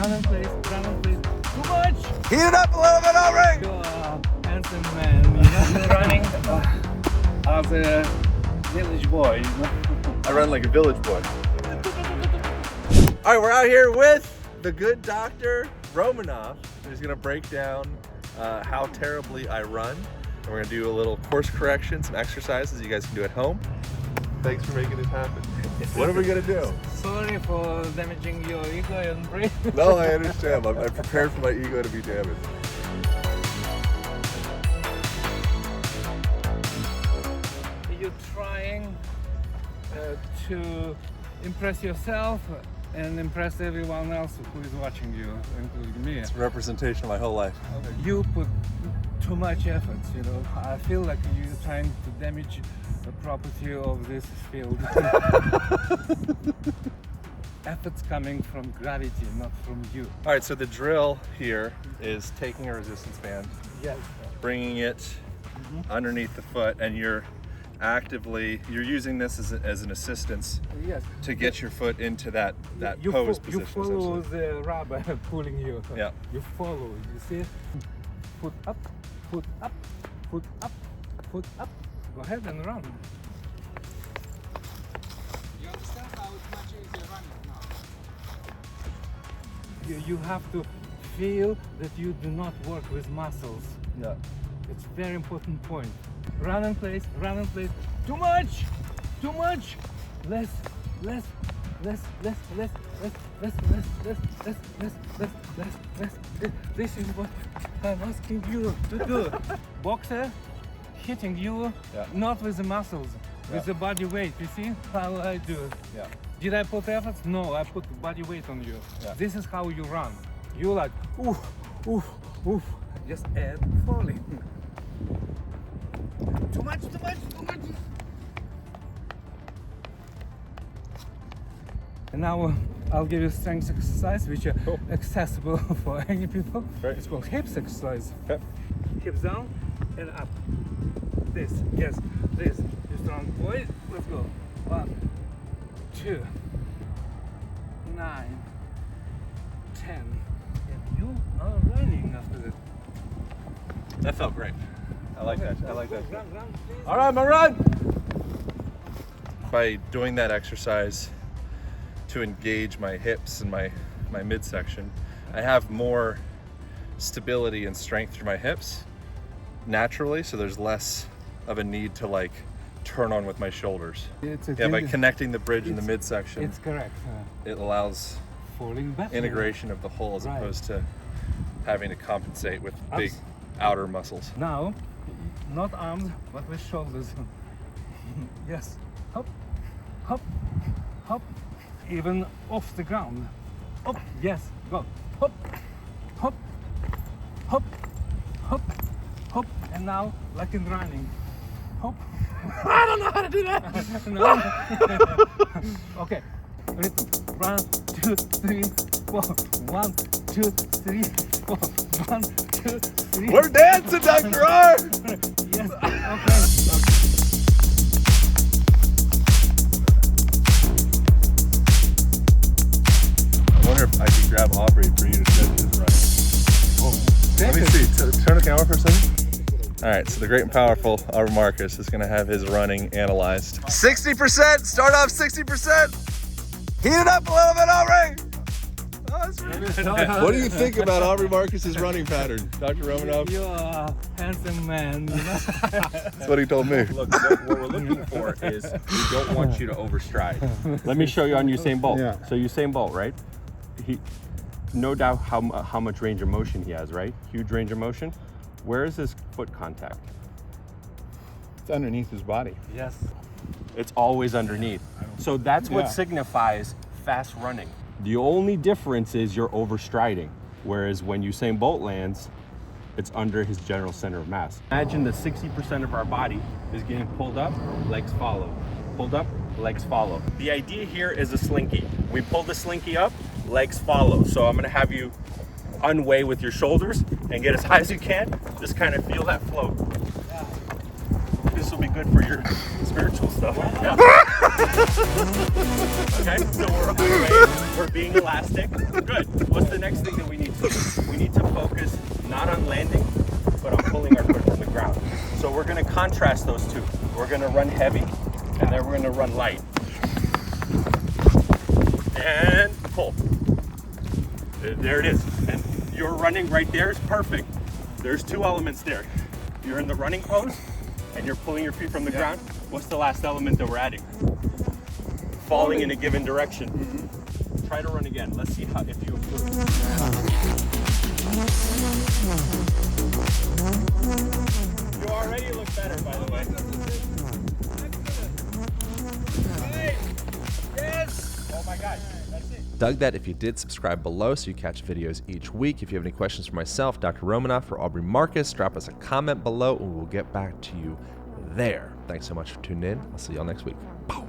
Run in place, run in place. Too much! Heat it up a little bit, Aubrey! You're a handsome man, you know? Running as a village boy, you know? I run like a village boy. All right, we're out here with the good Doctor Romanov, who's gonna break down how terribly I run. And we're gonna do a little course correction, some exercises you guys can do at home. Thanks for making this happen. What are we gonna do? Sorry for damaging your ego and brain. No, I understand. I'm prepared for my ego to be damaged. You're trying to impress yourself and impress everyone else who is watching you, including me. It's a representation of my whole life. You put too much effort, you know. I feel like you're trying to damage the property of this field. Effort's coming from gravity, not from you. All right, so the drill here is taking a resistance band, Yes. bringing it underneath the foot, and you're using this as an assistance Yes. to get your foot into that You pose You position. follow essentially. the rubber pulling you. Yeah. You follow, you see? Foot up, foot up, foot up, foot up. Go ahead and run. You understand how much easier running now? You have to feel that you do not work with muscles. Yeah. It's a very important point. Run in place, run in place. Too much! Too much! Less, less, less, less, less, less, less, less, less, less, less, less, less, less. This is what I'm asking you to do. Boxer hitting you, Yeah. not with the muscles, with Yeah. the body weight. You see how I do? Yeah. Did I put effort? No, I put body weight on you. Yeah. This is how you run. You like, oof, oof, oof. Just add falling. Too much, too much, too much. And now I'll give you strength exercise, which are Cool. accessible for any people. Great. It's called hips exercise. Okay. Hips down and up. This, yes, this. You strong boy. Let's go. 1, 2, 9, 10. And you are running after that. That felt great. I like that. I like that. Run, run, please. All right, I'm gonna run. By doing that exercise to engage my hips and my midsection, I have more stability and strength through my hips naturally, so there's less of a need to like turn on with my shoulders. By connecting the bridge in the midsection, It's correct. it allows Falling back. integration of the whole as Right. opposed to having to compensate with big Abs- outer muscles. Now, not arms, but with shoulders. Yes. Hop, hop, hop. Even off the ground. Hop. Yes. Go. Hop, hop, hop, hop, hop. And now, like in running. Hop. I don't know how to do that. No. Okay. Ready? 1, 2, 3, 4. 1, 2, 3, 4. 1, 2, 3. We're dancing, Dr. R! Yes. Okay. I wonder if I could grab Aubrey for you to judge his run. Let me see. Turn the camera for a second. All right, so the great and powerful Aubrey Marcus is going to have his running analyzed. 60%. Start off 60%. Heat it up a little bit, Aubrey. Oh, that's really good. What do you think about Aubrey Marcus's running pattern, Dr. Romanov? You're a handsome man. You know? That's what he told me. Look, what we're looking for is we don't want you to overstride. Let me show you on Usain Bolt. Yeah. So Usain Bolt, right? He, no doubt how much range of motion he has, right? Huge range of motion. Where is his foot contact? It's underneath his body. Yes. It's always underneath. So that's what Yeah. signifies fast running. The only difference is you're overstriding. Whereas when Usain Bolt lands, it's under his general center of mass. Imagine that 60% of our body is getting pulled up, legs follow. Pulled up, legs follow. The idea here is a slinky. We pull the slinky up, legs follow. So I'm gonna have you unweigh with your shoulders and get as high as you can. Just kind of feel that flow. This will be good for your spiritual stuff. Yeah. Okay, so we're unweighing. We're being elastic. Good. What's the next thing that we need to do? We need to focus not on landing, but on pulling our foot from the ground. So we're gonna contrast those two. We're gonna run heavy, and then we're gonna run light. And pull. There it is. And your running right there is perfect. There's two elements there. You're in the running pose, and you're pulling your feet from the ground. What's the last element that we're adding? Falling in a given direction. Try to run again. Let's see if you improve. You already look better, by the way. Hey! Yes! Oh my God, that's it. Dug that if you did. Subscribe below so you catch videos each week. If you have any questions for myself, Dr. Romanov, or Aubrey Marcus, drop us a comment below and we'll get back to you there. Thanks so much for tuning in. I'll see y'all next week. Pow.